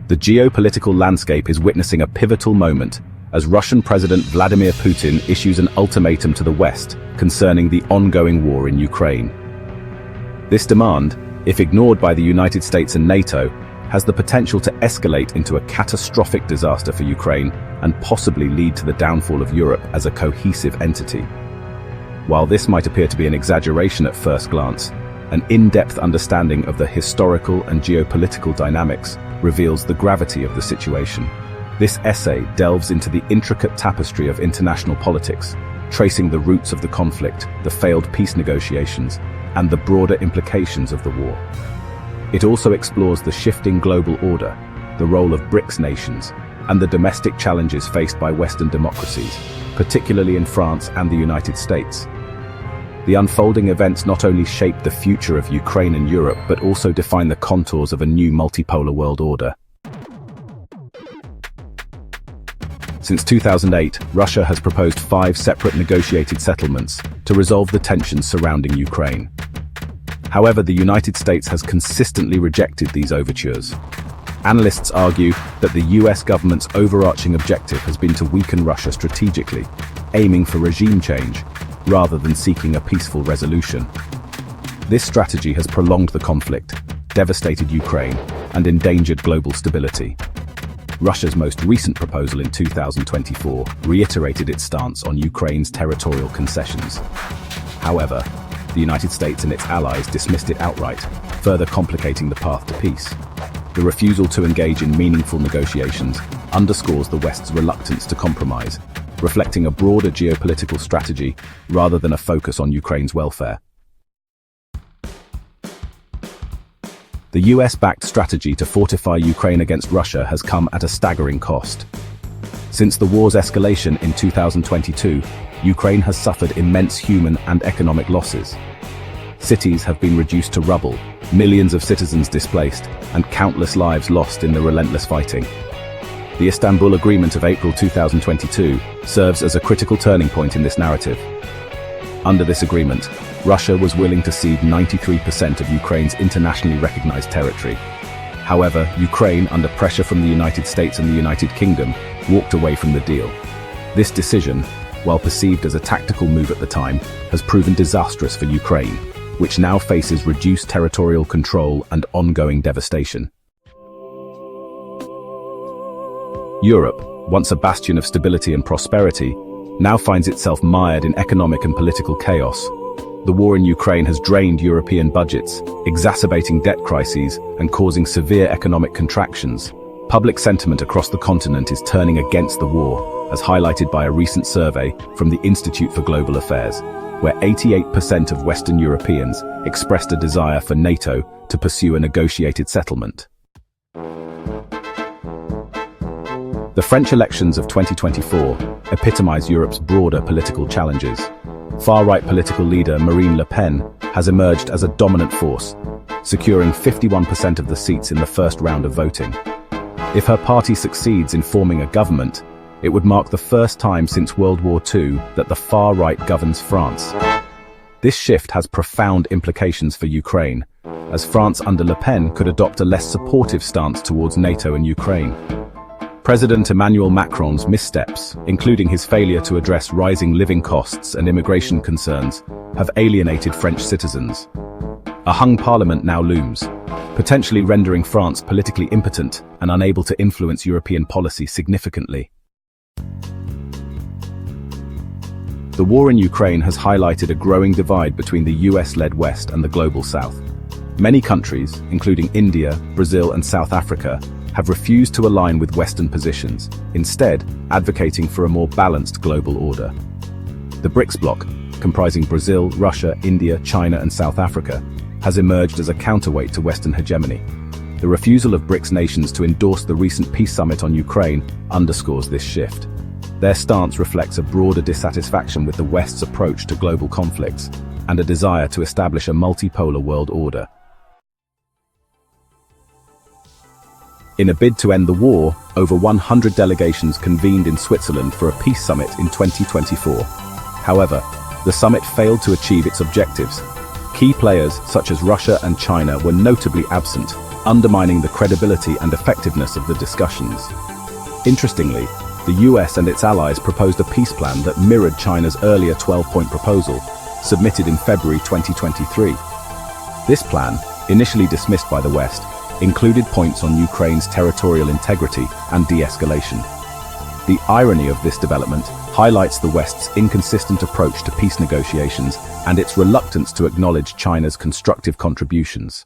The geopolitical landscape is witnessing a pivotal moment as Russian President Vladimir Putin issues an ultimatum to the West concerning the ongoing war in Ukraine. This demand, if ignored by the United States and NATO, has the potential to escalate into a catastrophic disaster for Ukraine and possibly lead to the downfall of Europe as a cohesive entity. While this might appear to be an exaggeration at first glance, an in-depth understanding of the historical and geopolitical dynamics reveals the gravity of the situation. This essay delves into the intricate tapestry of international politics, tracing the roots of the conflict, the failed peace negotiations, and the broader implications of the war. It also explores the shifting global order, the role of BRICS nations, and the domestic challenges faced by Western democracies, particularly in France and the United States. The unfolding events not only shape the future of Ukraine and Europe, but also define the contours of a new multipolar world order. Since 2008, Russia has proposed 5 separate negotiated settlements to resolve the tensions surrounding Ukraine. However, the United States has consistently rejected these overtures. Analysts argue that the US government's overarching objective has been to weaken Russia strategically, aiming for regime change, rather than seeking a peaceful resolution. This strategy has prolonged the conflict, devastated Ukraine, and endangered global stability. Russia's most recent proposal in 2024 reiterated its stance on Ukraine's territorial concessions. However, the United States and its allies dismissed it outright, further complicating the path to peace. The refusal to engage in meaningful negotiations underscores the West's reluctance to compromise, reflecting a broader geopolitical strategy rather than a focus on Ukraine's welfare. The US-backed strategy to fortify Ukraine against Russia has come at a staggering cost. Since the war's escalation in 2022, Ukraine has suffered immense human and economic losses. Cities have been reduced to rubble, millions of citizens displaced, and countless lives lost in the relentless fighting. The Istanbul Agreement of April 2022 serves as a critical turning point in this narrative. Under this agreement, Russia was willing to cede 93% of Ukraine's internationally recognized territory. However, Ukraine, under pressure from the United States and the United Kingdom, walked away from the deal. This decision, while perceived as a tactical move at the time, has proven disastrous for Ukraine, which now faces reduced territorial control and ongoing devastation. Europe, once a bastion of stability and prosperity, now finds itself mired in economic and political chaos. The war in Ukraine has drained European budgets, exacerbating debt crises and causing severe economic contractions. Public sentiment across the continent is turning against the war, as highlighted by a recent survey from the Institute for Global Affairs, where 88% of Western Europeans expressed a desire for NATO to pursue a negotiated settlement. The French elections of 2024 epitomize Europe's broader political challenges. Far-right political leader Marine Le Pen has emerged as a dominant force, securing 51% of the seats in the first round of voting. If her party succeeds in forming a government, it would mark the first time since World War II that the far right governs France. This shift has profound implications for Ukraine, as France under Le Pen could adopt a less supportive stance towards NATO and Ukraine. President Emmanuel Macron's missteps, including his failure to address rising living costs and immigration concerns, have alienated French citizens. A hung parliament now looms, potentially rendering France politically impotent and unable to influence European policy significantly. The war in Ukraine has highlighted a growing divide between the US-led West and the global South. Many countries, including India, Brazil, and South Africa, have refused to align with Western positions, instead advocating for a more balanced global order. The BRICS bloc, comprising Brazil, Russia, India, China, and South Africa, has emerged as a counterweight to Western hegemony. The refusal of BRICS nations to endorse the recent peace summit on Ukraine underscores this shift. Their stance reflects a broader dissatisfaction with the West's approach to global conflicts and a desire to establish a multipolar world order. In a bid to end the war, over 100 delegations convened in Switzerland for a peace summit in 2024. However, the summit failed to achieve its objectives. Key players such as Russia and China were notably absent, undermining the credibility and effectiveness of the discussions. Interestingly, the US and its allies proposed a peace plan that mirrored China's earlier 12-point proposal, submitted in February 2023. This plan, initially dismissed by the West, included points on Ukraine's territorial integrity and de-escalation. The irony of this development highlights the West's inconsistent approach to peace negotiations and its reluctance to acknowledge China's constructive contributions.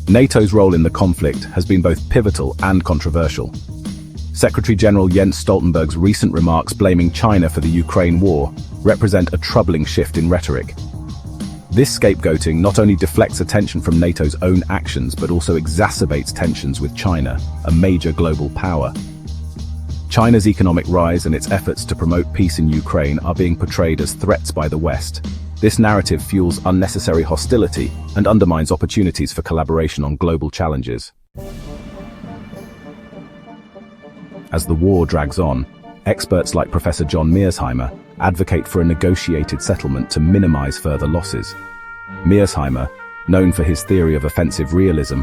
NATO's role in the conflict has been both pivotal and controversial. Secretary-General Jens Stoltenberg's recent remarks blaming China for the Ukraine war represent a troubling shift in rhetoric. This scapegoating not only deflects attention from NATO's own actions but also exacerbates tensions with China, a major global power. China's economic rise and its efforts to promote peace in Ukraine are being portrayed as threats by the West. This narrative fuels unnecessary hostility and undermines opportunities for collaboration on global challenges. As the war drags on, experts like Professor John Mearsheimer advocate for a negotiated settlement to minimize further losses. Mearsheimer, known for his theory of offensive realism,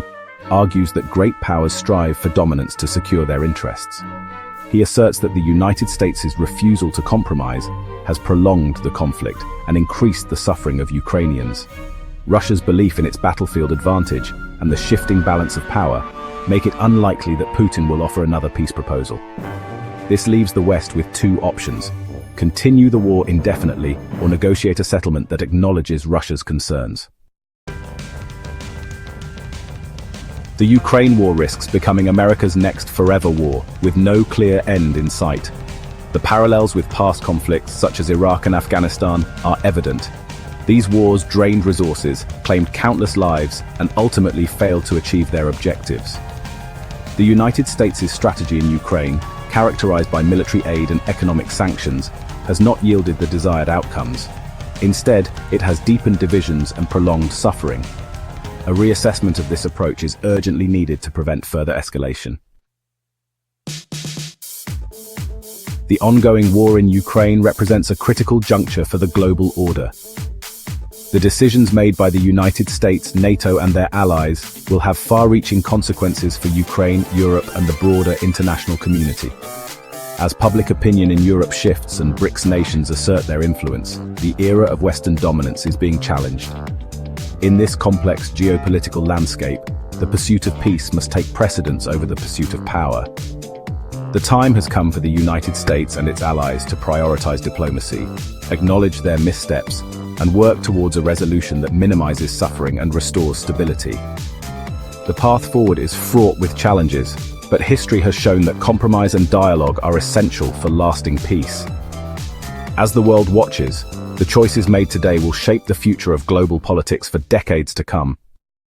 argues that great powers strive for dominance to secure their interests. He asserts that the United States' refusal to compromise has prolonged the conflict and increased the suffering of Ukrainians. Russia's belief in its battlefield advantage and the shifting balance of power make it unlikely that Putin will offer another peace proposal. This leaves the West with two options: continue the war indefinitely or negotiate a settlement that acknowledges Russia's concerns. The Ukraine war risks becoming America's next forever war, with no clear end in sight. The parallels with past conflicts such as Iraq and Afghanistan are evident. These wars drained resources, claimed countless lives, and ultimately failed to achieve their objectives. The United States' strategy in Ukraine, characterized by military aid and economic sanctions, has not yielded the desired outcomes. Instead, it has deepened divisions and prolonged suffering. A reassessment of this approach is urgently needed to prevent further escalation. The ongoing war in Ukraine represents a critical juncture for the global order. The decisions made by the United States, NATO, and their allies will have far-reaching consequences for Ukraine, Europe, and the broader international community. As public opinion in Europe shifts and BRICS nations assert their influence, the era of Western dominance is being challenged. In this complex geopolitical landscape, the pursuit of peace must take precedence over the pursuit of power. The time has come for the United States and its allies to prioritize diplomacy, acknowledge their missteps, and work towards a resolution that minimizes suffering and restores stability. The path forward is fraught with challenges, but history has shown that compromise and dialogue are essential for lasting peace. As the world watches, the choices made today will shape the future of global politics for decades to come.